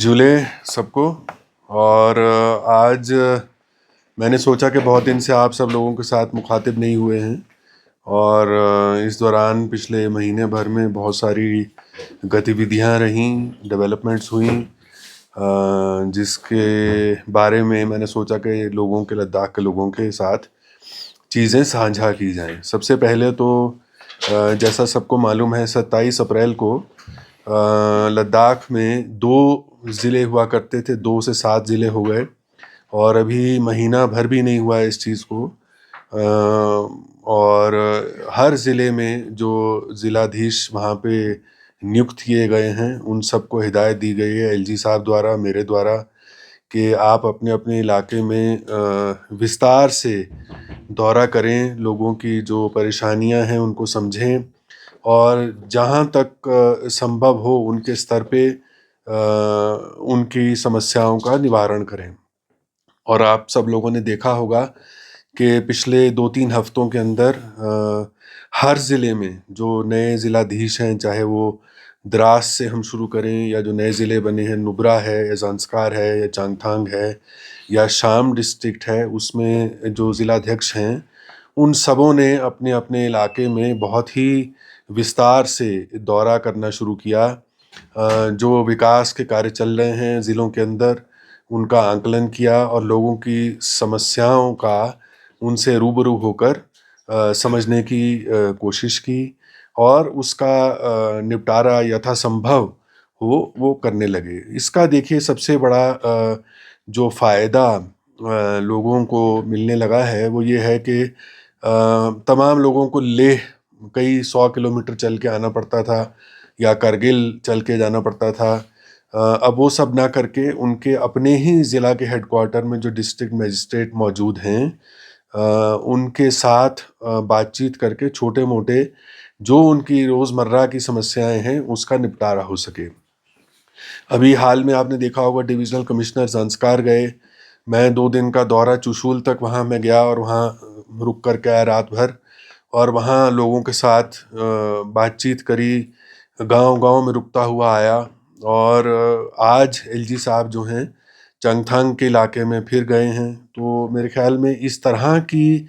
जुले सबको। और आज मैंने सोचा कि बहुत दिन से आप सब लोगों के साथ मुखातिब नहीं हुए हैं और इस दौरान पिछले महीने भर में बहुत सारी गतिविधियां रहीं, डेवलपमेंट्स हुई, जिसके बारे में मैंने सोचा कि लोगों के, लद्दाख के लोगों के साथ चीज़ें साझा की जाएं। सबसे पहले तो जैसा सबको मालूम है, 27 अप्रैल को लद्दाख में 2 ज़िले हुआ करते थे, 2 से 7 ज़िले हो गए और अभी महीना भर भी नहीं हुआ है इस चीज़ को। और हर ज़िले में जो ज़िलाधीश वहाँ पे नियुक्त किए गए हैं, उन सबको हिदायत दी गई है एलजी साहब द्वारा, मेरे द्वारा, कि आप अपने अपने इलाके में विस्तार से दौरा करें, लोगों की जो परेशानियां हैं उनको समझें और जहां तक संभव हो उनके स्तर पे उनकी समस्याओं का निवारण करें। और आप सब लोगों ने देखा होगा कि पिछले 2-3 हफ्तों के अंदर हर ज़िले में जो नए ज़िलाधीश हैं, चाहे वो द्रास से हम शुरू करें या जो नए ज़िले बने हैं, नुब्रा है या ज़ांस्कार है या चांगथांग है या शाम डिस्ट्रिक्ट है, उसमें जो ज़िलाध्यक्ष हैं उन सबों ने अपने अपने इलाके में बहुत ही विस्तार से दौरा करना शुरू किया। जो विकास के कार्य चल रहे हैं ज़िलों के अंदर, उनका आंकलन किया और लोगों की समस्याओं का उनसे रूबरू होकर समझने की कोशिश की और उसका निपटारा यथासंभव हो वो करने लगे। इसका देखिए सबसे बड़ा जो फ़ायदा लोगों को मिलने लगा है वो ये है कि तमाम लोगों को लेह कई 100 किलोमीटर चल के आना पड़ता था या करगिल चल के जाना पड़ता था। अब वो सब ना करके उनके अपने ही ज़िला के हेडक्वार्टर में जो डिस्ट्रिक्ट मजिस्ट्रेट मौजूद हैं, उनके साथ बातचीत करके छोटे मोटे जो उनकी रोज़मर्रा की समस्याएं हैं उसका निपटारा हो सके। अभी हाल में आपने देखा होगा डिविजनल कमिश्नर ज़ांस्कार गए। मैं 2 दिन का दौरा चुशूल तक वहाँ मैं गया और वहाँ रुक कर के आया रात भर और वहाँ लोगों के साथ बातचीत करी, गांव-गांव में रुकता हुआ आया। और आज एलजी साहब जो हैं चंगथांग के इलाके में फिर गए हैं। तो मेरे ख्याल में इस तरह की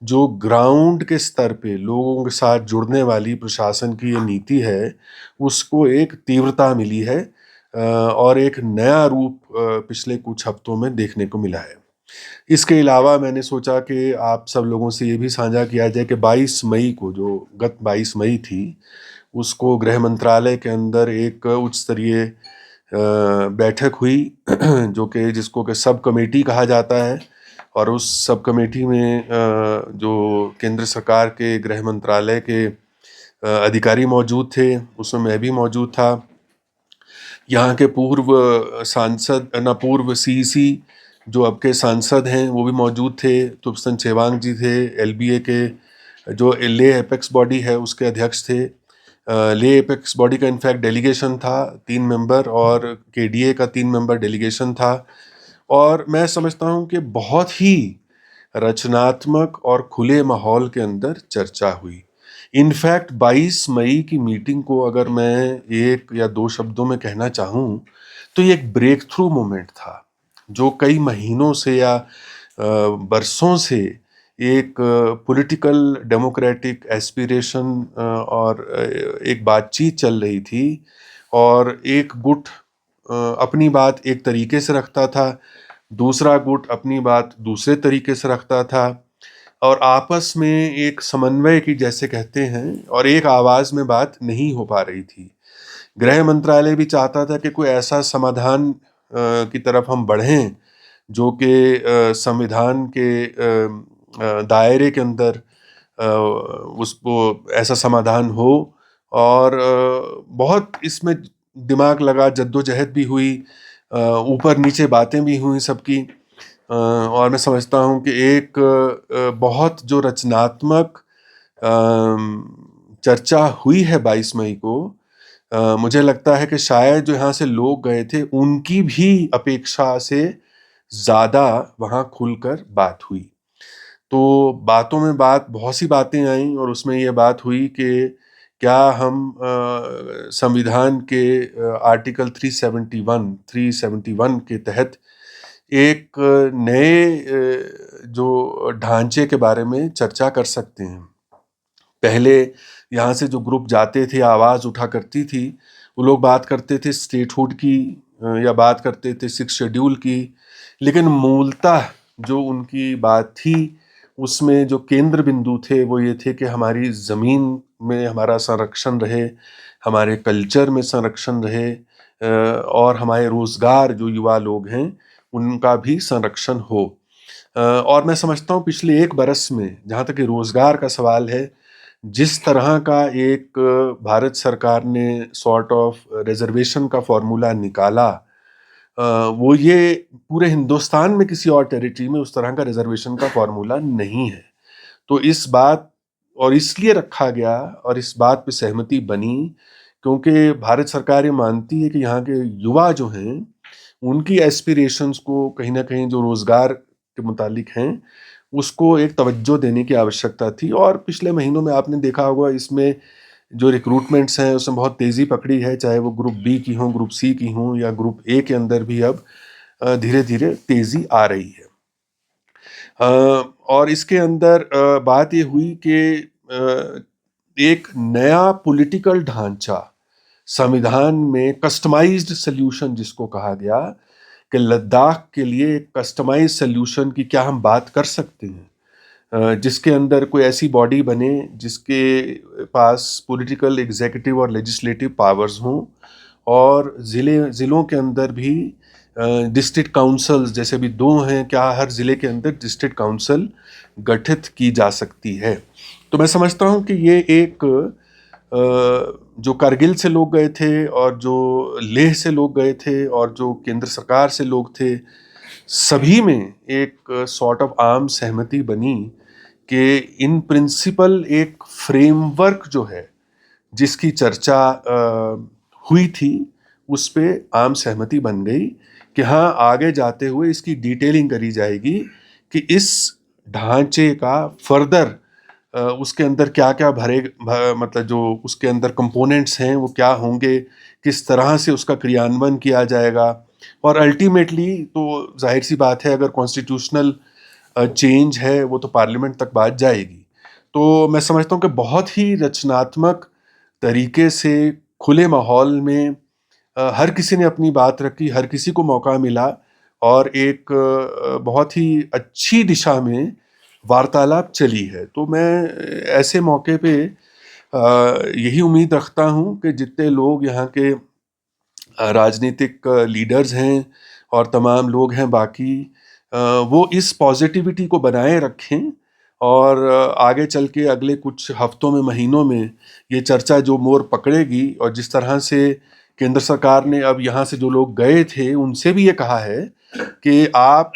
जो ग्राउंड के स्तर पे लोगों के साथ जुड़ने वाली प्रशासन की ये नीति है, उसको एक तीव्रता मिली है और एक नया रूप पिछले कुछ हफ्तों में देखने को मिला है। इसके अलावा मैंने सोचा कि आप सब लोगों से ये भी साझा किया जाए कि 22 मई को, जो गत 22 मई थी, उसको गृह मंत्रालय के अंदर एक उच्च स्तरीय बैठक हुई जो कि जिसको कि सब कमेटी कहा जाता है। और उस सब कमेटी में जो केंद्र सरकार के गृह मंत्रालय के अधिकारी मौजूद थे, उसमें मैं भी मौजूद था। यहाँ के पूर्व सांसद पूर्व सीईसी जो अब के सांसद हैं वो भी मौजूद थे। तुपसन छेवांग जी थे, एलबीए के जो ले एपेक्स बॉडी है उसके अध्यक्ष थे। ले एपेक्स बॉडी का इनफैक्ट डेलीगेशन था 3 मेंबर और केडीए का 3 मेंबर डेलीगेशन था। और मैं समझता हूँ कि बहुत ही रचनात्मक और खुले माहौल के अंदर चर्चा हुई। इनफैक्ट 22 मई की मीटिंग को अगर मैं 1 या 2 शब्दों में कहना चाहूँ तो ये एक ब्रेक थ्रू मोमेंट था, जो कई महीनों से या बरसों से एक पॉलिटिकल डेमोक्रेटिक एस्पिरेशन और एक बातचीत चल रही थी। और एक गुट अपनी बात एक तरीके से रखता था, दूसरा गुट अपनी बात दूसरे तरीके से रखता था और आपस में एक समन्वय की, जैसे कहते हैं, और एक आवाज़ में बात नहीं हो पा रही थी। गृह मंत्रालय भी चाहता था कि कोई ऐसा समाधान की तरफ हम बढ़ें जो कि संविधान के दायरे के अंदर उसको ऐसा समाधान हो। और बहुत इसमें दिमाग लगा, जद्दोजहद भी हुई, ऊपर नीचे बातें भी हुई सबकी। और मैं समझता हूँ कि एक बहुत जो रचनात्मक चर्चा हुई है 22 मई को, मुझे लगता है कि शायद जो यहाँ से लोग गए थे उनकी भी अपेक्षा से ज़्यादा वहाँ खुलकर बात हुई। तो बातों में बात, बहुत सी बातें आईं और उसमें ये बात हुई कि क्या हम संविधान के आर्टिकल 371 के तहत एक नए जो ढांचे के बारे में चर्चा कर सकते हैं? पहले यहाँ से जो ग्रुप जाते थे, आवाज़ उठा करती थी, वो लोग बात करते थे स्टेटहुड की या बात करते थे 6 शेड्यूल की, लेकिन मूलतः जो उनकी बात थी उसमें जो केंद्र बिंदु थे वो ये थे कि हमारी ज़मीन में हमारा संरक्षण रहे, हमारे कल्चर में संरक्षण रहे, और हमारे रोज़गार जो युवा लोग हैं उनका भी संरक्षण हो। और मैं समझता हूँ पिछले 1 बरस में, जहाँ तक कि रोज़गार का सवाल है, जिस तरह का एक भारत सरकार ने सॉर्ट ऑफ रिजर्वेशन का फॉर्मूला निकाला, वो ये पूरे हिंदुस्तान में किसी और टेरिटरी में उस तरह का रिजर्वेशन का फॉर्मूला नहीं है। तो इस बात और इसलिए रखा गया और इस बात पे सहमति बनी क्योंकि भारत सरकार ये मानती है कि यहाँ के युवा जो हैं उनकी एस्पिरेशंस को कहीं ना कहीं जो रोजगार के मुतालिक हैं उसको एक तवज्जो देने की आवश्यकता थी। और पिछले महीनों में आपने देखा होगा इसमें जो रिक्रूटमेंट्स हैं उसमें बहुत तेज़ी पकड़ी है, चाहे वो ग्रुप बी की हों, ग्रुप सी की हों या ग्रुप ए के अंदर भी अब धीरे धीरे तेज़ी आ रही है। और इसके अंदर बात ये हुई कि एक नया पॉलिटिकल ढांचा संविधान में, कस्टमाइज्ड सल्यूशन जिसको कहा गया कि लद्दाख के लिए एक कस्टमाइज सल्यूशन की क्या हम बात कर सकते हैं, जिसके अंदर कोई ऐसी बॉडी बने जिसके पास पॉलिटिकल, एग्जीक्यूटिव और लेजिस्लेटिव पावर्स हों, और ज़िलों के अंदर भी डिस्ट्रिक्ट काउंसल्स, जैसे भी 2 हैं, क्या हर ज़िले के अंदर डिस्ट्रिक्ट काउंसिल गठित की जा सकती है। तो मैं समझता हूँ कि ये एक जो कारगिल से लोग गए थे और जो लेह से लोग गए थे और जो केंद्र सरकार से लोग थे, सभी में एक सॉर्ट ऑफ आम सहमति बनी कि इन प्रिंसिपल एक फ्रेमवर्क जो है जिसकी चर्चा हुई थी उस पे आम सहमति बन गई कि हाँ, आगे जाते हुए इसकी डिटेलिंग करी जाएगी कि इस ढांचे का फर्दर उसके अंदर क्या क्या मतलब जो उसके अंदर कंपोनेंट्स हैं वो क्या होंगे, किस तरह से उसका क्रियान्वयन किया जाएगा। और अल्टीमेटली तो जाहिर सी बात है, अगर कॉन्स्टिट्यूशनल चेंज है वो तो पार्लियामेंट तक बात जाएगी। तो मैं समझता हूँ कि बहुत ही रचनात्मक तरीके से खुले माहौल में हर किसी ने अपनी बात रखी, हर किसी को मौका मिला और एक बहुत ही अच्छी दिशा में वार्तालाप चली है। तो मैं ऐसे मौके पे यही उम्मीद रखता हूँ कि जितने लोग यहाँ के राजनीतिक लीडर्स हैं और तमाम लोग हैं बाकी, वो इस पॉजिटिविटी को बनाए रखें और आगे चल के अगले कुछ हफ्तों में, महीनों में ये चर्चा जो मोड़ पकड़ेगी, और जिस तरह से केंद्र सरकार ने अब यहाँ से जो लोग गए थे उनसे भी ये कहा है कि आप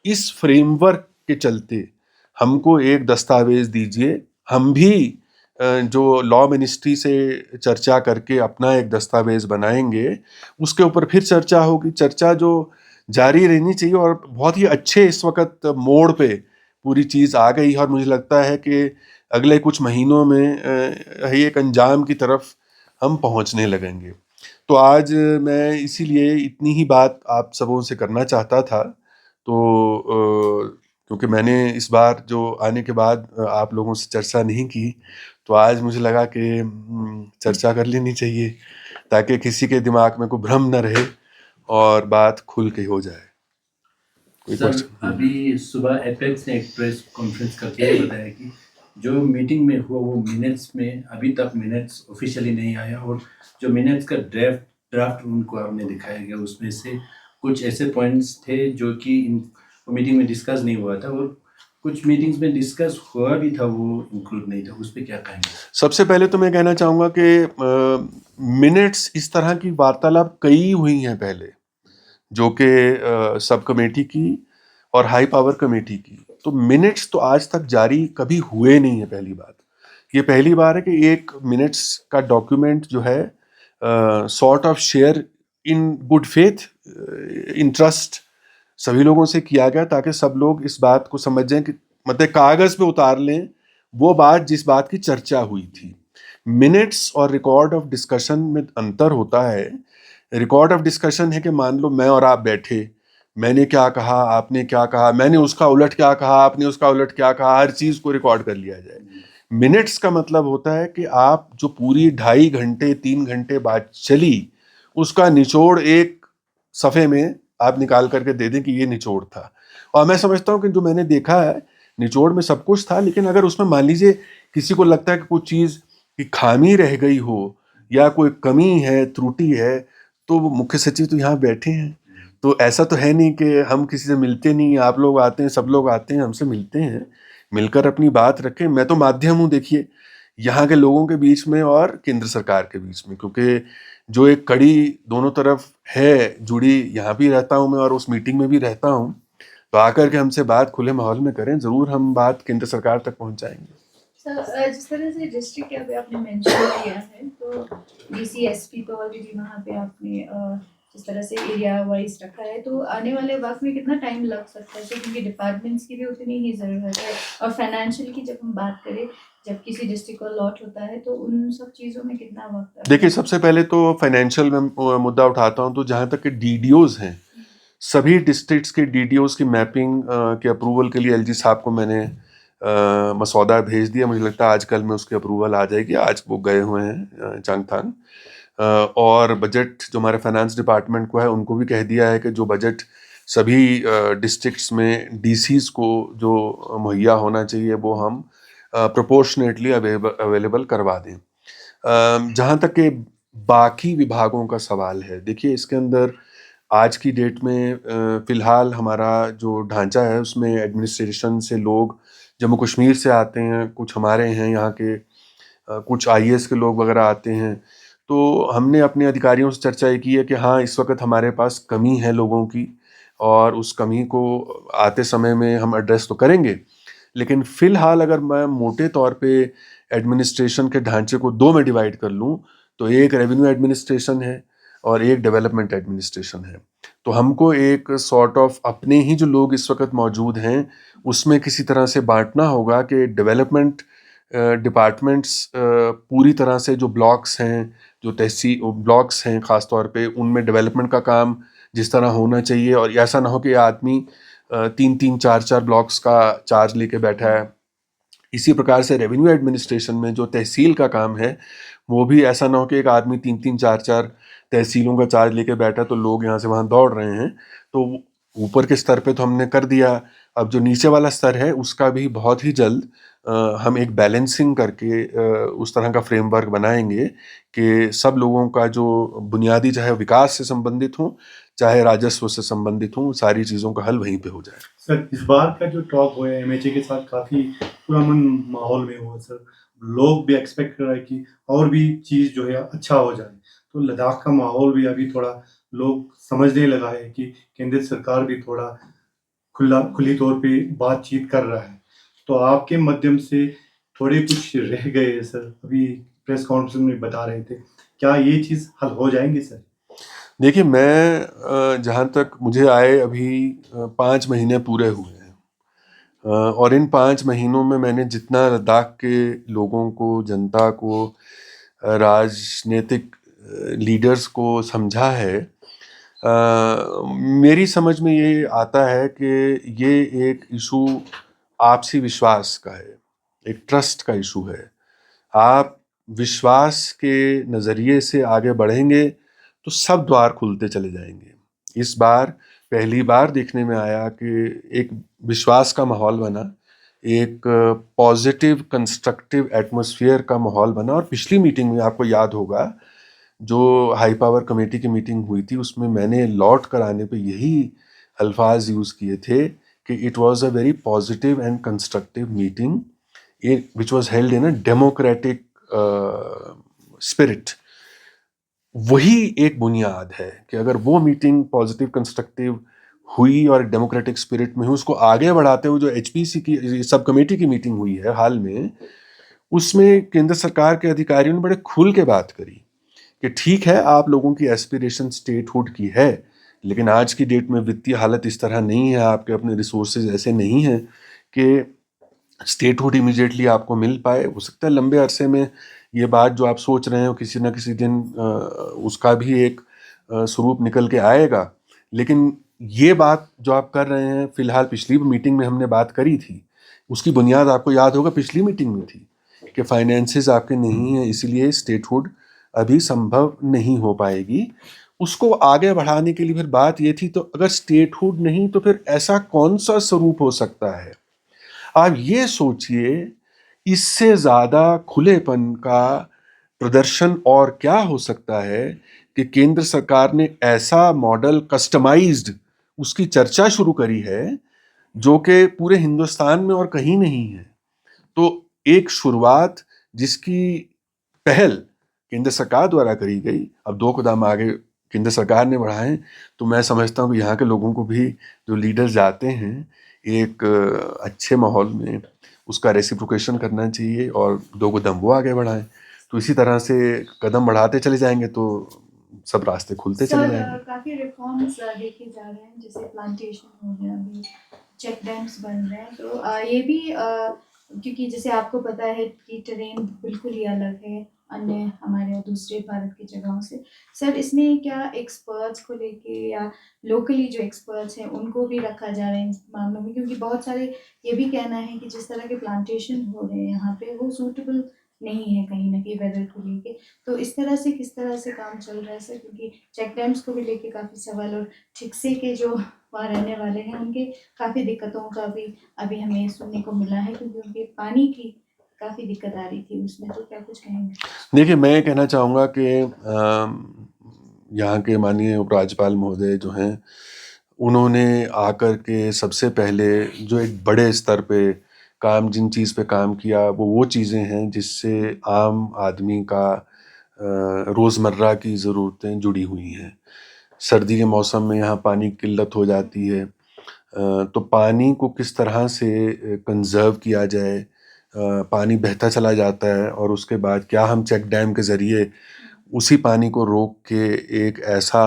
इस फ्रेमवर्क के चलते हमको एक दस्तावेज दीजिए, हम भी जो लॉ मिनिस्ट्री से चर्चा करके अपना एक दस्तावेज बनाएंगे, उसके ऊपर फिर चर्चा होगी। चर्चा जो जारी रहनी चाहिए और बहुत ही अच्छे इस वक्त मोड़ पे पूरी चीज़ आ गई है और मुझे लगता है कि अगले कुछ महीनों में एक अंजाम की तरफ हम पहुंचने लगेंगे। तो आज मैं इसीलिए इतनी ही बात आप सबों से करना चाहता था। तो क्योंकि मैंने इस बार जो आने के बाद आप लोगों से चर्चा नहीं की, तो आज मुझे लगा कि चर्चा कर लेनी चाहिए ताकि किसी के दिमाग में कोई भ्रम न रहे और बात खुल के हो जाए। कोई सर, क्वेश्चन? अभी सुबह एपेक्स ने एक प्रेस कॉन्फ्रेंस करके ये बताया कि जो मीटिंग में हुआ वो मिनट्स में अभी तक मिनट्स ऑफिशियली नहीं आया, और जो मिनट्स का ड्राफ्ट उनको आपने दिखाया गया उसमें से कुछ ऐसे पॉइंट्स थे जो कि मीटिंग में डिस्कस नहीं हुआ था, और कुछ मीटिंग्स में डिस्कस हुआ भी था वो इंक्लूड नहीं था। उस पर क्या कहेंगे? सबसे पहले तो मैं कहना चाहूँगा कि मिनट्स इस तरह की वार्तालाप कई हुई हैं पहले, जो कि सब कमेटी की और हाई पावर कमेटी की। तो मिनट्स तो आज तक जारी कभी हुए नहीं है, पहली बात। ये पहली बार है कि एक मिनट्स का डॉक्यूमेंट जो है sort of share in good faith, in trust सभी लोगों से किया गया ताकि सब लोग इस बात को समझ जाएं कि मतलब कागज़ पे उतार लें वो बात जिस बात की चर्चा हुई थी। मिनट्स और रिकॉर्ड ऑफ डिस्कशन में अंतर होता है। रिकॉर्ड ऑफ डिस्कशन है कि मान लो मैं और आप बैठे, मैंने क्या कहा, आपने क्या कहा, मैंने उसका उलट क्या कहा, आपने उसका उलट क्या कहा, हर चीज़ को रिकॉर्ड कर लिया जाए। मिनट्स का मतलब होता है कि आप जो पूरी 2.5 घंटे 3 घंटे बात चली, उसका निचोड़ एक सफ़े में आप निकाल करके दे दें कि ये निचोड़ था। और मैं समझता हूँ कि जो मैंने देखा है, निचोड़ में सब कुछ था, लेकिन अगर उसमें मान लीजिए किसी को लगता है कि कुछ चीज़ की खामी रह गई हो या कोई कमी है, त्रुटि है, तो वो मुख्य सचिव तो यहाँ बैठे हैं। तो ऐसा तो है नहीं कि हम किसी से मिलते नहीं, आप लोग आते हैं, सब लोग आते हैं, हमसे मिलते हैं, मिलकर अपनी बात रखें। मैं तो माध्यम हूँ, देखिए, यहाँ के लोगों के बीच में और केंद्र सरकार के बीच में, क्योंकि जो एक कड़ी दोनों तरफ है जुड़ी, यहाँ भी रहता हूँ मैं और उस मीटिंग में भी रहता हूँ। तो आकर के हमसे बात खुले माहौल में करें, ज़रूर हम बात केंद्र सरकार तक पहुँचाएंगे। सर, जिस तरह से डिस्ट्रिक्ट के अभी आपने मेंशन किया है, तो डीसी एसपी तो ऑलरेडी वहाँ पे आपने जिस तरह से एरिया वाइज रखा है, तो आने वाले वक्त में कितना टाइम लग सकता है? क्योंकि डिपार्टमेंट्स की भी उतनी ही ज़रूरत है, और फाइनेंशियल की जब हम बात करें, जब किसी डिस्ट्रिक्ट को अलॉट होता है, तो उन सब चीज़ों में कितना वक्त देखिए, सबसे पहले तो फाइनेंशियल में मुद्दा उठाता हूँ। तो जहाँ तक कि डीडीओज हैं, सभी डिस्ट्रिक्ट्स के डीडीओज की मैपिंग के अप्रूवल के लिए एलजी साहब को मैंने मसौदा भेज दिया। मुझे लगता है आज कल में उसकी अप्रूवल आ जाएगी। आज वो गए हुए हैं चांगथांग। और बजट जो हमारे फाइनेंस डिपार्टमेंट को है, उनको भी कह दिया है कि जो बजट सभी डिस्ट्रिक्ट्स में डीसीज को जो मुहैया होना चाहिए, वो हम प्रोपोर्शनेटली अवेलेबल करवा दें। जहाँ तक कि बाकी विभागों का सवाल है, देखिए, इसके अंदर आज की डेट में फ़िलहाल हमारा जो ढांचा है, उसमें एडमिनिस्ट्रेशन से लोग जम्मू कश्मीर से आते हैं, कुछ हमारे हैं यहाँ के, कुछ आईएएस के लोग वगैरह आते हैं। तो हमने अपने अधिकारियों से चर्चा ये की है कि हाँ, इस वक्त हमारे पास कमी है लोगों की, और उस कमी को आते समय में हम एड्रेस तो करेंगे। लेकिन फ़िलहाल अगर मैं मोटे तौर पे एडमिनिस्ट्रेशन के ढांचे को 2 में डिवाइड कर लूँ, तो एक रेवेन्यू एडमिनिस्ट्रेशन है और एक डेवलपमेंट एडमिनिस्ट्रेशन है। तो हमको एक सॉर्ट ऑफ अपने ही जो लोग इस वक्त मौजूद हैं, उसमें किसी तरह से बांटना होगा कि डेवलपमेंट डिपार्टमेंट्स पूरी तरह से जो ब्लॉक्स हैं, जो तहसील ब्लॉक्स हैं ख़ास तौर पे, उनमें डेवलपमेंट का काम जिस तरह होना चाहिए, और ऐसा ना हो कि आदमी 3-3 4-4 ब्लॉक्स का चार्ज लेके बैठा है। इसी प्रकार से रेवेन्यू एडमिनिस्ट्रेशन में जो तहसील का काम है, वो भी ऐसा ना हो कि एक आदमी 3-3 4-4 तहसीलों का चार्ज लेके बैठा, तो लोग यहाँ से वहाँ दौड़ रहे हैं। तो ऊपर के स्तर पे तो हमने कर दिया। अब जो नीचे वाला स्तर है, उसका भी बहुत ही जल्द हम एक बैलेंसिंग करके उस तरह का फ्रेमवर्क बनाएंगे कि सब लोगों का जो बुनियादी, चाहे विकास से संबंधित हो, चाहे राजस्व से संबंधित हो, सारी चीज़ों का हल वहीं पे हो जाए। सर, इस बार का जो टॉक हुआ है एमएचए के साथ, काफ़ी पुरअमन माहौल में हुआ सर। लोग भी एक्सपेक्ट कर रहे हैं कि और भी चीज़ जो है अच्छा हो जाए। तो लद्दाख का माहौल भी अभी थोड़ा लोग समझने लगा है कि केंद्र सरकार भी थोड़ा खुली तौर पे बातचीत कर रहा है। तो आपके माध्यम से थोड़े कुछ रह गए हैं सर, अभी प्रेस कॉन्फ्रेंस में बता रहे थे, क्या ये चीज़ हल हो जाएंगे सर? देखिए, मैं जहाँ तक मुझे आए अभी 5 महीने पूरे हुए हैं, और इन 5 महीनों में मैंने जितना लद्दाख के लोगों को, जनता को, राजनीतिक लीडर्स को समझा है, मेरी समझ में ये आता है कि ये एक इशू आपसी विश्वास का है, एक ट्रस्ट का इशू है। आप विश्वास के नज़रिए से आगे बढ़ेंगे तो सब द्वार खुलते चले जाएंगे। इस बार पहली बार देखने में आया कि एक विश्वास का माहौल बना, एक पॉजिटिव कंस्ट्रक्टिव एटमॉस्फेयर का माहौल बना। और पिछली मीटिंग में आपको याद होगा, जो हाई पावर कमेटी की मीटिंग हुई थी, उसमें मैंने लौट कर आने पे यही अल्फाज यूज़ किए थे कि it was a very positive and constructive meeting which was held in a democratic spirit. वही एक बुनियाद है कि अगर वो मीटिंग पॉजिटिव कंस्ट्रक्टिव हुई और डेमोक्रेटिक स्पिरिट में हुई, उसको आगे बढ़ाते हुए जो एचपीसी की सब कमेटी की मीटिंग हुई है हाल में, उसमें केंद्र सरकार के अधिकारियों ने बड़े खुल के बात करी कि ठीक है, आप लोगों की एस्पिरेशन स्टेटहुड की है, लेकिन आज की डेट में वित्तीय हालत इस तरह नहीं है, आपके अपने रिसोर्सेज ऐसे नहीं हैं कि स्टेटहुड इमीडिएटली आपको मिल पाए। हो सकता है लंबे अरसे में ये बात जो आप सोच रहे हो किसी न किसी दिन उसका भी एक स्वरूप निकल के आएगा। लेकिन ये बात जो आप कर रहे हैं, फिलहाल पिछली मीटिंग में हमने बात करी थी, उसकी बुनियाद आपको याद होगा पिछली मीटिंग में थी कि फाइनेंसेस आपके नहीं है, इसीलिए स्टेटहुड अभी संभव नहीं हो पाएगी। उसको आगे बढ़ाने के लिए फिर बात ये थी, तो अगर स्टेटहुड नहीं तो फिर ऐसा कौन सा स्वरूप हो सकता है? आप ये सोचिए, इससे ज़्यादा खुलेपन का प्रदर्शन और क्या हो सकता है कि केंद्र सरकार ने ऐसा मॉडल कस्टमाइज्ड उसकी चर्चा शुरू करी है जो कि पूरे हिंदुस्तान में और कहीं नहीं है। तो एक शुरुआत जिसकी पहल केंद्र सरकार द्वारा करी गई, अब 2 कदम आगे केंद्र सरकार ने बढ़ाए, तो मैं समझता हूँ कि यहाँ के लोगों को भी, जो लीडर्स जाते हैं, एक अच्छे माहौल में उसका रेसिप्रोकेशन करना चाहिए और 2 कदम वो आगे बढ़ाएं। तो इसी तरह से कदम बढ़ाते चले जाएंगे तो सब रास्ते खुलते चले जाएंगे। काफी रिफॉर्म्स देखे जा रहे हैं, जैसे प्लांटेशन हो गया, अभी चेक डैम्स बन रहे हैं, तो ये भी क्योंकि जैसे आपको पता है कि टेरेन बिल्कुल ही अलग है अन्य हमारे और दूसरे भारत की जगहों से। सर, इसमें क्या एक्सपर्ट्स को लेके या लोकली जो एक्सपर्ट्स हैं उनको भी रखा जा रहा है इन मामलों में? क्योंकि बहुत सारे ये भी कहना है कि जिस तरह के प्लांटेशन हो रहे हैं यहाँ पे वो सूटेबल नहीं है कहीं ना कहीं वेदर को लेके। तो इस तरह से किस तरह से काम चल रहा है सर? क्योंकि चेक डैम्स को भी लेके काफ़ी सवाल, और ठिकसे के जो वहाँ रहने वाले हैं उनके काफ़ी दिक्कतों का भी अभी हमें सुनने को मिला है, क्योंकि उनके पानी की काफ़ी दिक्कत आ रही थी उसमें। तो क्या कुछ कहेंगे? देखिए, मैं कहना चाहूँगा कि यहाँ के माननीय उपराज्यपाल महोदय जो हैं, उन्होंने आकर के सबसे पहले जो एक बड़े स्तर पे काम, जिन चीज़ पे काम किया, वो चीज़ें हैं जिससे आम आदमी का रोज़मर्रा की ज़रूरतें जुड़ी हुई हैं। सर्दी के मौसम में यहाँ पानी की किल्लत हो जाती है, तो पानी को किस तरह से कंज़र्व किया जाए, पानी बहता चला जाता है और उसके बाद क्या हम चेक डैम के ज़रिए उसी पानी को रोक के एक ऐसा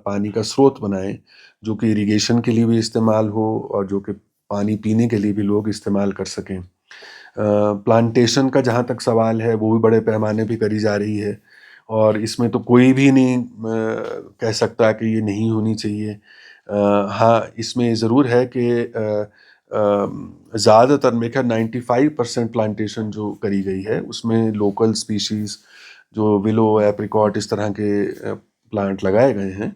पानी का स्रोत बनाएं जो कि इरिगेशन के लिए भी इस्तेमाल हो और जो कि पानी पीने के लिए भी लोग इस्तेमाल कर सकें। प्लांटेशन का जहाँ तक सवाल है, वो भी बड़े पैमाने पे करी जा रही है और इसमें तो कोई भी नहीं कह सकता कि ये नहीं होनी चाहिए। हाँ, इसमें ज़रूर है कि ज़्यादातर मेरे ख्याल 95% प्लांटेशन जो करी गई है उसमें लोकल स्पीशीज़ जो विलो, एप्रिकॉट, इस तरह के प्लांट लगाए गए हैं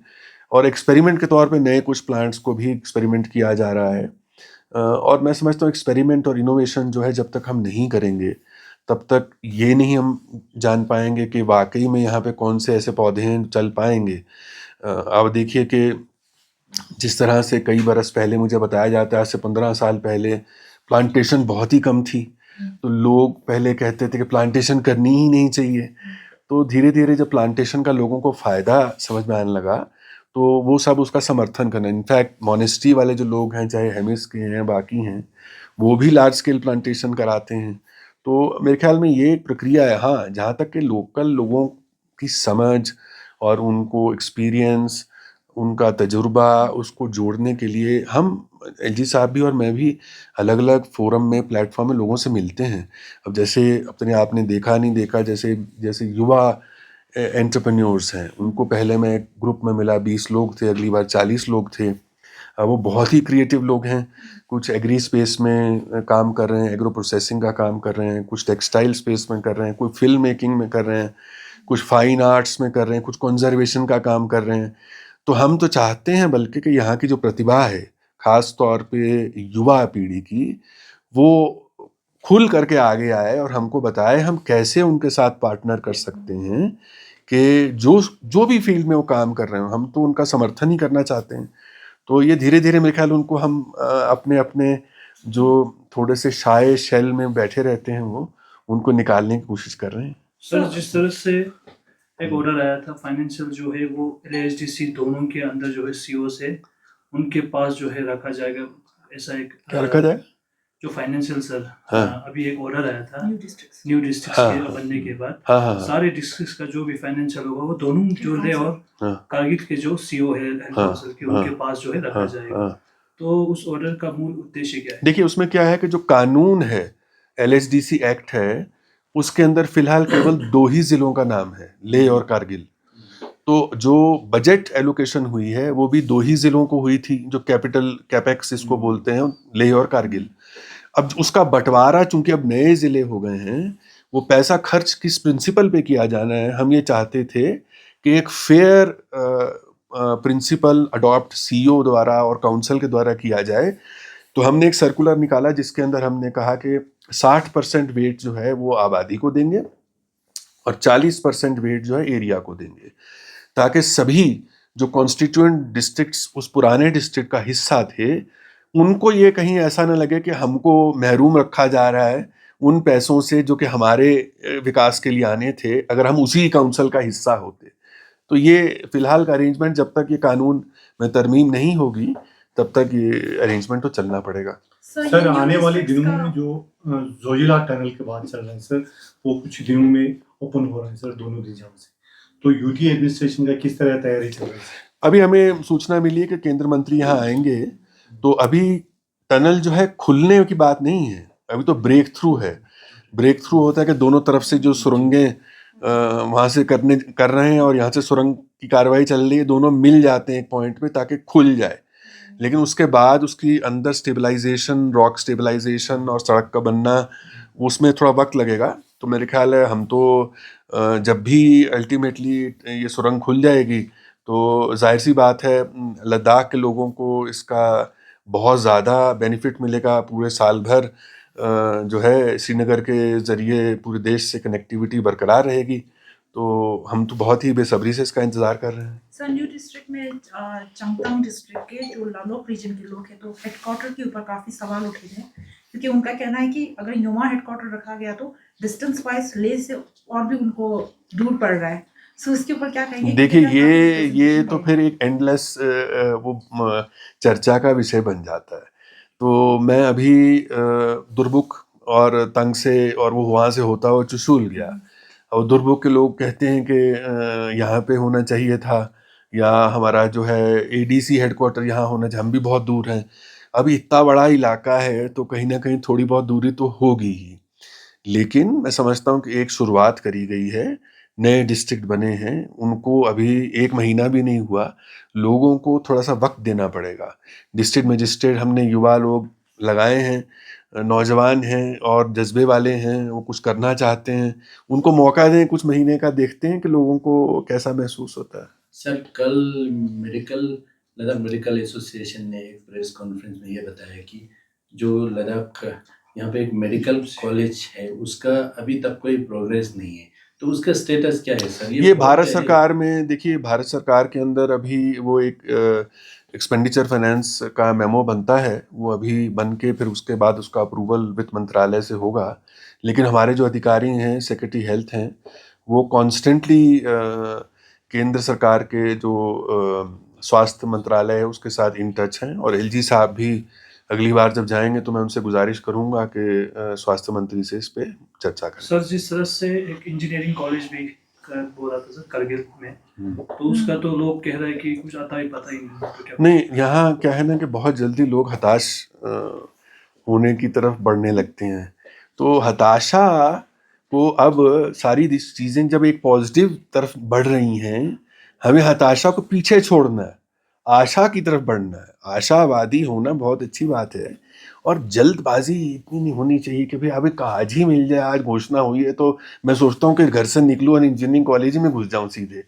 और एक्सपेरिमेंट के तौर पे नए कुछ प्लांट्स को भी एक्सपेरिमेंट किया जा रहा है। और मैं समझता हूँ एक्सपेरिमेंट और इनोवेशन जो है, जब तक हम नहीं करेंगे तब तक ये नहीं हम जान पाएंगे कि वाकई में यहाँ पे कौन से ऐसे पौधे हैं चल पाएंगे। अब देखिए कि जिस तरह से कई बरस पहले मुझे बताया जाता है, आज से 15 साल पहले प्लांटेशन बहुत ही कम थी, तो लोग पहले कहते थे कि प्लांटेशन करनी ही नहीं चाहिए। तो धीरे धीरे जब प्लांटेशन का लोगों को फ़ायदा समझ में आने लगा तो वो सब उसका समर्थन करना, इनफैक्ट मॉनेस्ट्री वाले जो लोग हैं, चाहे हेमिस के हैं, बाकी हैं, वो भी लार्ज स्केल प्लांटेशन कराते हैं। तो मेरे ख्याल में ये एक प्रक्रिया है। हाँ, जहाँ तक कि लोकल लोगों की समझ और उनको एक्सपीरियंस, उनका तजुर्बा, उसको जोड़ने के लिए हम एलजी साहब भी और मैं भी अलग अलग फोरम में, प्लेटफॉर्म में लोगों से मिलते हैं। अब जैसे अपने आपने देखा नहीं देखा, जैसे जैसे युवा एंटरप्रेन्योर्स हैं, उनको पहले मैं एक ग्रुप में मिला, 20 लोग थे, अगली बार 40 लोग थे। वो बहुत ही क्रिएटिव लोग हैं, कुछ एग्री स्पेस में काम कर रहे हैं, एग्रो प्रोसेसिंग का काम कर रहे हैं, कुछ टेक्सटाइल स्पेस में कर रहे हैं, कोई फिल्म मेकिंग में कर रहे हैं, कुछ फाइन आर्ट्स में कर रहे हैं, कुछ कंजर्वेशन का काम कर रहे हैं। तो हम तो चाहते हैं बल्कि कि यहाँ की जो प्रतिभा है, खास तौर पे युवा पीढ़ी की, वो खुल करके आगे आए और हमको बताए हम कैसे उनके साथ पार्टनर कर सकते हैं कि जो जो भी फील्ड में वो काम कर रहे हो, हम तो उनका समर्थन ही करना चाहते हैं। तो ये धीरे धीरे मेरे ख्याल उनको हम अपने अपने जो थोड़े से शाय शेल में बैठे रहते हैं, वो उनको निकालने की कोशिश कर रहे हैं। सर, जिस तरह से एक ऑर्डर आया था फाइनेंशियल जो है वो LHDC दोनों के अंदर जो है सीओ से उनके पास जो है रखा जाएगा, ऐसा एक क्या रखा जाए? जो फाइनेंशियल सर, हाँ। अभी एक ऑर्डर आया था न्यू डिस्ट्रिक्ट्स हाँ, के बनने के बाद हाँ। सारे डिस्ट्रिक्ट्स का जो भी फाइनेंशियल होगा वो दोनों जो है और कारगिल के जो सीओ है हेल्थ काउंसिल के, उनके पास जो है रखा जाएगा। तो उस ऑर्डर का मूल उद्देश्य क्या है? देखिए, उसमें क्या है कि जो कानून है, LHDC एक्ट है, उसके अंदर फिलहाल केवल 2 ही ज़िलों का नाम है, लेह और कारगिल। तो जो बजट एलोकेशन हुई है वो भी 2 ही ज़िलों को हुई थी, जो कैपिटल कैपेक्स इसको बोलते हैं, लेह और कारगिल। अब उसका बंटवारा चूंकि अब नए ज़िले हो गए हैं, वो पैसा खर्च किस प्रिंसिपल पे किया जाना है, हम ये चाहते थे कि एक फेयर प्रिंसिपल अडॉप्ट सीईओ द्वारा और काउंसिल के द्वारा किया जाए। तो हमने एक सर्कुलर निकाला जिसके अंदर हमने कहा कि 60% वेट जो है वो आबादी को देंगे और 40% वेट जो है एरिया को देंगे, ताकि सभी जो कॉन्स्टिट्यूएंट डिस्ट्रिक्ट्स उस पुराने डिस्ट्रिक्ट का हिस्सा थे, उनको ये कहीं ऐसा ना लगे कि हमको महरूम रखा जा रहा है उन पैसों से जो कि हमारे विकास के लिए आने थे, अगर हम उसी काउंसिल का हिस्सा होते। तो ये फिलहाल का अरेंजमेंट, जब तक ये कानून में तरमीम नहीं होगी तब तक ये अरेंजमेंट तो चलना पड़ेगा। सर आने वाले दिनों में जो जोजिला टनल के बाद चल रहा है सर, वो कुछ दिनों में ओपन हो रहा है सर दोनों दिशाओं से, तो यूटी एडमिनिस्ट्रेशन का किस तरह तैयारी चल रही है? अभी हमें सूचना मिली है कि केंद्र मंत्री यहाँ आएंगे, तो अभी टनल जो है खुलने की बात नहीं है, अभी तो ब्रेक थ्रू है। ब्रेक थ्रू होता है कि दोनों तरफ से जो सुरंगें वहाँ से कर रहे हैं और यहाँ से सुरंग की कार्रवाई चल रही है, दोनों मिल जाते हैं एक पॉइंट पे ताकि खुल जाए। लेकिन उसके बाद उसकी अंदर स्टेबलाइजेशन, रॉक स्टेबलाइजेशन और सड़क का बनना, उसमें थोड़ा वक्त लगेगा। तो मेरे ख्याल है हम तो जब भी अल्टीमेटली ये सुरंग खुल जाएगी तो जाहिर सी बात है लद्दाख के लोगों को इसका बहुत ज़्यादा बेनिफिट मिलेगा। पूरे साल भर जो है श्रीनगर के ज़रिए पूरे देश से कनेक्टिविटी बरकरार रहेगी। तो हम तो बहुत ही बेसब्री से इसका इंतज़ार कर रहे हैं। संजू डिस्ट्रिक्ट में चंगतंग डिस्ट्रिक्ट के जो लालोक रीजन के लोग हैं, तो हेडक्वार्टर के ऊपर काफ़ी सवाल उठे हैं, क्योंकि उनका कहना है कि अगर युवा हेडक्वार्टर रखा गया तो डिस्टेंस वाइज ले से और भी उनको दूर पड़ रहा है। सो इसके ऊपर क्या कहेंगे? देखिए ये तो फिर एक एंडलेस वो चर्चा का विषय बन जाता है। तो मैं अभी दुरबुक और तंग से और वो वहाँ से होता हुआ चुशूल गया, और दुरबुक के लोग कहते हैं कि यहाँ पे होना चाहिए था, या हमारा जो है एडीसी हेडक्वार्टर यहाँ होना चाहिए, हम भी बहुत दूर हैं। अभी इतना बड़ा इलाका है तो कहीं ना कहीं थोड़ी बहुत दूरी तो होगी ही, लेकिन मैं समझता हूँ कि एक शुरुआत करी गई है, नए डिस्ट्रिक्ट बने हैं, उनको अभी 1 महीना भी नहीं हुआ, लोगों को थोड़ा सा वक्त देना पड़ेगा। डिस्ट्रिक्ट मजिस्ट्रेट हमने युवा लोग लगाए हैं, नौजवान हैं और जज्बे वाले हैं, वो कुछ करना चाहते हैं, उनको मौका दें, कुछ महीने का, देखते हैं कि लोगों को कैसा महसूस होता है। सर कल लद्दाख मेडिकल एसोसिएशन ने एक प्रेस कॉन्फ्रेंस में ये बताया कि जो लद्दाख यहाँ पे एक मेडिकल कॉलेज है उसका अभी तक कोई प्रोग्रेस नहीं है, तो उसका स्टेटस क्या है सर? ये भारत सरकार में, देखिए भारत सरकार के अंदर अभी वो एक एक्सपेंडिचर फाइनेंस का मेमो बनता है, वो अभी बन के फिर उसके बाद उसका अप्रूवल वित्त मंत्रालय से होगा। लेकिन हमारे जो अधिकारी हैं, सेक्रेटरी हेल्थ हैं, वो कॉन्स्टेंटली केंद्र सरकार के जो स्वास्थ्य मंत्रालय है उसके साथ इन टच हैं, और एलजी साहब भी अगली बार जब जाएंगे तो मैं उनसे गुजारिश करूंगा कि स्वास्थ्य मंत्री से इस पे चर्चा करें। सर जिस तरह से एक इंजीनियरिंग कॉलेज भी बोल रहा था सर करगिल में, तो उसका तो लोग कह रहे हैं कि कुछ आता ही पता ही नहीं, तो क्या नहीं, यहाँ क्या है ना कि बहुत जल्दी लोग हताश होने की तरफ बढ़ने लगते हैं। तो हताशा को अब सारी चीज़ें जब एक पॉजिटिव तरफ बढ़ रही हैं, हमें हताशा को पीछे छोड़ना है, आशा की तरफ बढ़ना है। आशावादी होना बहुत अच्छी बात है, और जल्दबाजी इतनी नहीं होनी चाहिए कि भाई अभी आज ही मिल जाए, आज घोषणा हुई है तो मैं सोचता हूँ कि घर से निकलूँ और इंजीनियरिंग कॉलेज में घुस जाऊँ सीधे।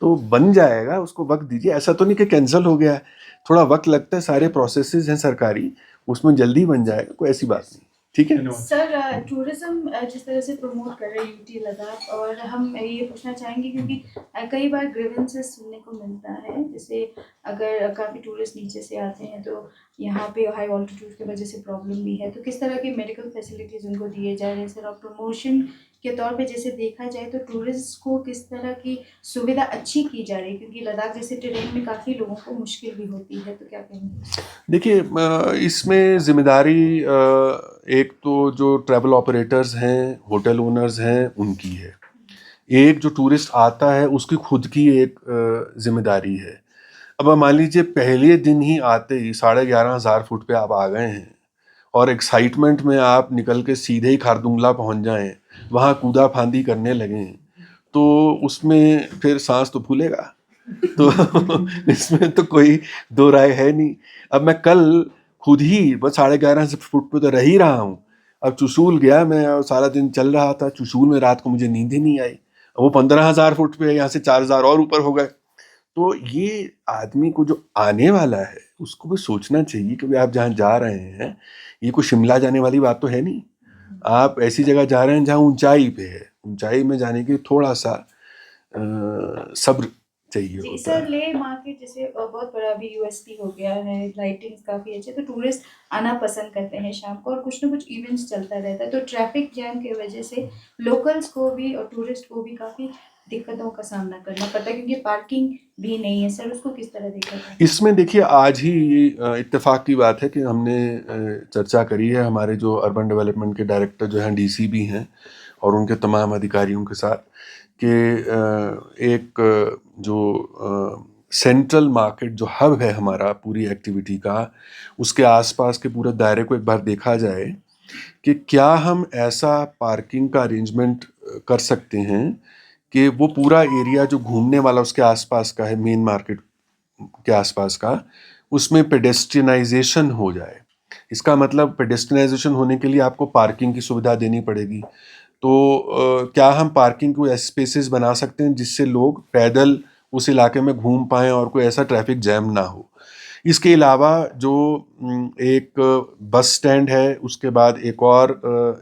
तो बन जाएगा, उसको वक्त दीजिए। ऐसा तो नहीं कि कैंसिल हो गया है, थोड़ा वक्त लगता है, सारे प्रोसेसेस हैं सरकारी, उसमें जल्दी बन जाएगा, कोई ऐसी बात नहीं। ठीक है सर, टूरिज्म जिस तरह से प्रमोट कर रहे हैं यूटी लद्दाख, और हम ये पूछना चाहेंगे क्योंकि कई बार ग्रीवेंसेस सुनने को मिलता है, जैसे अगर काफ़ी टूरिस्ट नीचे से आते हैं तो यहाँ पे हाई ऑल्टीट्यूड की वजह से प्रॉब्लम भी है, तो किस तरह की मेडिकल फैसिलिटीज़ उनको दिए जा रहे हैं सर? और प्रमोशन के तौर पे जैसे देखा जाए तो टूरिस्ट को किस तरह की सुविधा अच्छी की जा रही है, क्योंकि लद्दाख जैसे ट्रेन में काफ़ी लोगों को मुश्किल भी होती है, तो क्या कहेंगे? देखिए, इसमें जिम्मेदारी एक तो जो ट्रैवल ऑपरेटर्स हैं, होटल ओनर्स हैं, उनकी है। एक जो टूरिस्ट आता है उसकी खुद की एक जिम्मेदारी है। अब मान लीजिए पहले दिन ही आते ही 11,500 फुट पे आप आ गए हैं और एक्साइटमेंट में आप निकल के सीधे ही खारदुंगला पहुंच जाएं वहाँ कूदा फांदी करने लगें तो उसमें फिर सांस तो फूलेगा। तो इसमें तो कोई दो राय है नहीं। अब मैं कल खुद ही बस 11.5 फुट पे तो रह ही रहा हूँ। अब चुशूल गया मैं और सारा दिन चल रहा था चुशूल में, रात को मुझे नींद ही नहीं आई। अब वो 15,000 फुट पे है, यहाँ से 4,000 और ऊपर हो गए। तो ये आदमी को जो आने वाला है उसको भी सोचना चाहिए कि भाई आप जहाँ जा रहे हैं, ये कोई शिमला जाने वाली बात तो है नहीं। आप ऐसी जगह जा रहे हैं जहाँ ऊंचाई पे है, ऊंचाई में जाने के थोड़ा सा सब्र चाहिए जी होता सर, है। ले मार्केट जैसे बहुत बड़ा अभी यूएसपी हो गया है, लाइटिंग्स काफ़ी अच्छे, तो टूरिस्ट आना पसंद करते हैं शाम को और कुछ ना कुछ इवेंट्स चलता रहता है, तो ट्रैफिक जैम की वजह से लोकल्स को भी और टूरिस्ट को भी काफ़ी दिक्कतों का सामना करना पड़ता है क्योंकि पार्किंग भी नहीं है। सर उसको किस तरह देखा जाए? इसमें देखिए आज ही इत्तेफाक की बात है कि हमने चर्चा करी है हमारे जो अर्बन डेवलपमेंट के डायरेक्टर जो हैं डीसी भी हैं और उनके तमाम अधिकारियों के साथ कि एक जो सेंट्रल मार्केट जो हब है हमारा पूरी एक्टिविटी का, उसके आसपास के पूरे दायरे को एक बार देखा जाए कि क्या हम ऐसा पार्किंग का अरेंजमेंट कर सकते हैं कि वो पूरा एरिया जो घूमने वाला उसके आसपास का है, मेन मार्केट के आसपास का, उसमें पेडेस्ट्रियनाइजेशन हो जाए। इसका मतलब पेडेस्ट्रियनाइजेशन होने के लिए आपको पार्किंग की सुविधा देनी पड़ेगी। तो क्या हम पार्किंग को ऐसे स्पेसेस बना सकते हैं जिससे लोग पैदल उस इलाके में घूम पाएँ और कोई ऐसा ट्रैफिक जैम ना हो। इसके अलावा जो एक बस स्टैंड है, उसके बाद एक और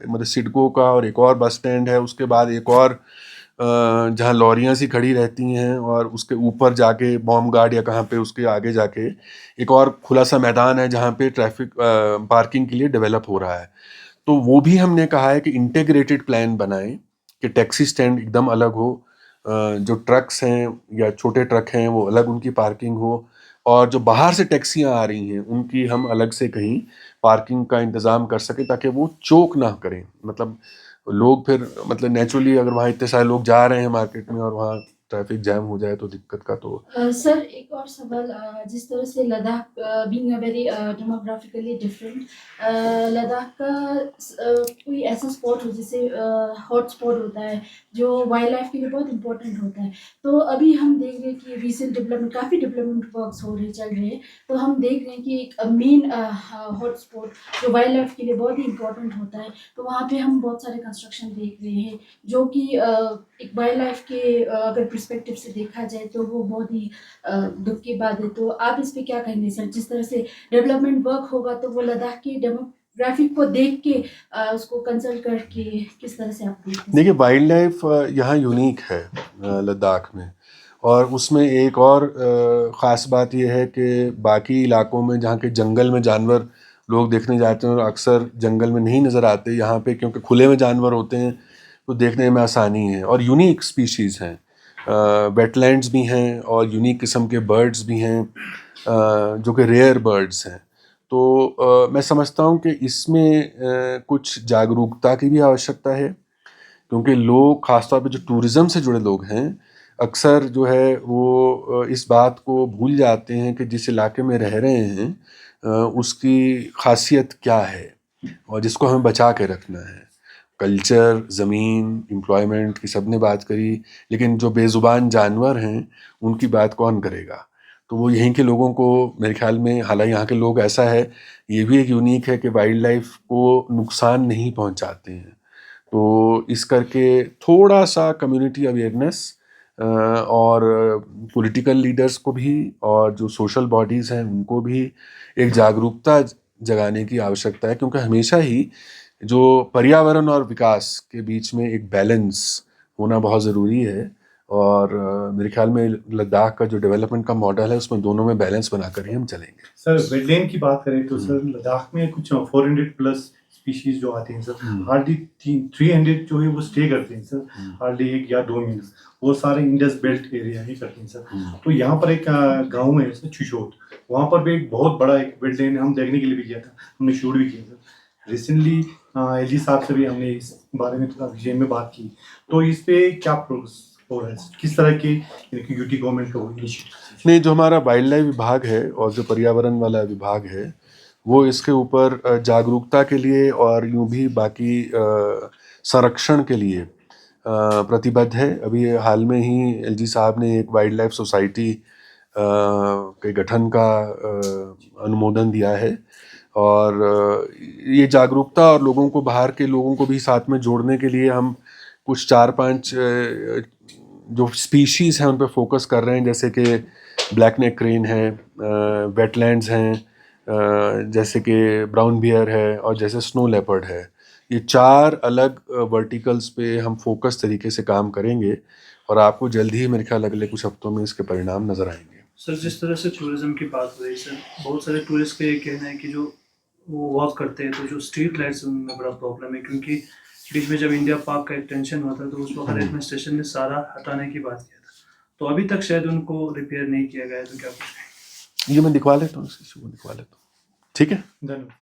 मतलब सिडको का और एक और बस स्टैंड है, उसके बाद एक और जहाँ लॉरियाँ सी खड़ी रहती हैं और उसके ऊपर जाके बॉम्ब गार्ड या कहाँ पे उसके आगे जाके एक और खुला सा मैदान है जहाँ पे ट्रैफिक पार्किंग के लिए डेवलप हो रहा है। तो वो भी हमने कहा है कि इंटीग्रेटेड प्लान बनाएं कि टैक्सी स्टैंड एकदम अलग हो, जो ट्रक्स हैं या छोटे ट्रक हैं वो अलग उनकी पार्किंग हो, और जो बाहर से टैक्सियाँ आ रही हैं उनकी हम अलग से कहीं पार्किंग का इंतज़ाम कर सकें ताकि वो चोक ना करें। मतलब लोग फिर मतलब नेचुरली अगर वहाँ इतने सारे लोग जा रहे हैं मार्केट में और वहाँ ट्रैफिक जैम हो जाए तो दिक्कत का तो सर एक और सवाल, जिस तरह से Ladakh being a very demographically different, Ladakh का कोई ऐसा स्पॉट हो जैसे हॉट स्पॉट होता है जो वाइल्ड लाइफ के लिए बहुत इंपॉर्टेंट होता है। तो अभी हम देख रहे हैं कि रिसेंट डेवलपमेंट, काफ़ी डेवलपमेंट वर्क्स हो रहे चल रहे हैं, तो हम देख रहे हैं कि एक मेन हॉट स्पॉट जो वाइल्ड लाइफ के लिए बहुत ही इंपॉर्टेंट होता है, तो वहाँ पे हम बहुत सारे कंस्ट्रक्शन देख रहे हैं जो कि एक वाइल्ड लाइफ के अगर पर्सपेक्टिव से देखा जाए तो वो बहुत ही दुख की बात है। तो आप इस पे क्या कहेंगे सर? जिस तरह से डेवलपमेंट वर्क होगा तो वो लद्दाख की डेमोग्राफिक को देख के उसको कंसल्ट करके किस तरह से आप देखते हैं? देखिए वाइल्ड लाइफ यहाँ यूनिक है लद्दाख में, और उसमें एक और ख़ास बात यह है कि बाकी इलाकों में जहाँ के जंगल में जानवर लोग देखने जाते हैं और अक्सर जंगल में नहीं नज़र आते, यहाँ पे क्योंकि खुले में जानवर होते हैं तो देखने में आसानी है और यूनिक स्पीशीज़ हैं, वेटलैंड्स भी हैं और यूनिक किस्म के बर्ड्स भी हैं जो कि रेयर बर्ड्स हैं। तो मैं समझता हूँ कि इसमें कुछ जागरूकता की भी आवश्यकता है क्योंकि लोग ख़ासतौर पे जो टूरिज़्म से जुड़े लोग हैं अक्सर जो है वो इस बात को भूल जाते हैं कि जिस इलाके में रह रहे हैं उसकी ख़ासियत क्या है और जिसको हमें बचा के रखना है। कल्चर, ज़मीन, एम्प्लॉयमेंट की सब ने बात करी, लेकिन जो बेज़ुबान जानवर हैं उनकी बात कौन करेगा? तो वो यहीं के लोगों को मेरे ख्याल में, हालांकि यहाँ के लोग ऐसा है, ये भी एक यूनिक है कि वाइल्ड लाइफ को नुकसान नहीं पहुँचाते हैं। तो इस करके थोड़ा सा कम्युनिटी अवेयरनेस और पॉलिटिकल लीडर्स को भी और जो सोशल बॉडीज़ हैं उनको भी एक जागरूकता जगाने की आवश्यकता है क्योंकि हमेशा ही जो पर्यावरण और विकास के बीच में एक बैलेंस होना बहुत ज़रूरी है। और मेरे ख्याल में लद्दाख का जो डेवलपमेंट का मॉडल है उसमें दोनों में बैलेंस बनाकर ही हम चलेंगे। सर वेटलैंड की बात करें तो सर लद्दाख में कुछ 400 प्लस स्पीशीज जो आते हैं सर, हार्डली 300 जो है वो स्टे करते हैं सर, हार्डली 1 या 2 महीने, वो सारे इंडस बेल्ट एरिया ही करते हैं सर। तो यहाँ पर एक गाँव है सर चुशोट, वहाँ पर भी एक बहुत बड़ा एक वेटलैंड हम देखने के लिए भी गया था, हमने शूट भी किया सर। रिसेंटली एलजी साहब से भी हमने इस बारे में थोड़ा विषय में बात की, तो इस पे क्या प्रोग्रेस हो रहा है, किस तरह के यूटी गवर्नमेंट को इनिशिएटिव? नहीं, जो हमारा वाइल्ड लाइफ विभाग है और जो पर्यावरण वाला विभाग है वो इसके ऊपर जागरूकता के लिए और यूं भी बाकी संरक्षण के लिए प्रतिबद्ध है। अभी हाल में ही एलजी साहब ने एक वाइल्ड लाइफ सोसाइटी के गठन का अनुमोदन दिया है और ये जागरूकता और लोगों को, बाहर के लोगों को भी साथ में जोड़ने के लिए हम कुछ 4-5 जो स्पीशीज़ हैं उन पे फोकस कर रहे हैं, जैसे कि ब्लैक नेक क्रेन है, वेटलैंड्स हैं, जैसे कि ब्राउन बियर है और जैसे स्नो लेपर्ड है। ये 4 अलग वर्टिकल्स पे हम फोकस तरीके से काम करेंगे और आपको जल्द ही मेरे ख्याल अगले कुछ हफ्तों में इसके परिणाम नज़र आएंगे। सर, जिस तरह से टूरिज्म की बात हो रही है सर, बहुत सारे टूरिस्ट का ये कहना है कि जो वो वॉक करते हैं तो जो स्ट्रीट लाइट्स उनमें बड़ा प्रॉब्लम है, क्योंकि बीच में जब इंडिया पाक का एक टेंशन हुआ था तो उस वक्त एडमिनिस्ट्रेशन ने सारा हटाने की बात किया था, तो अभी तक शायद उनको रिपेयर नहीं किया गया है, तो क्या कुछ ये मैं दिखवा लेता हूँ, इस इशू को दिखवा लेता हूँ, ठीक है। धन्यवाद।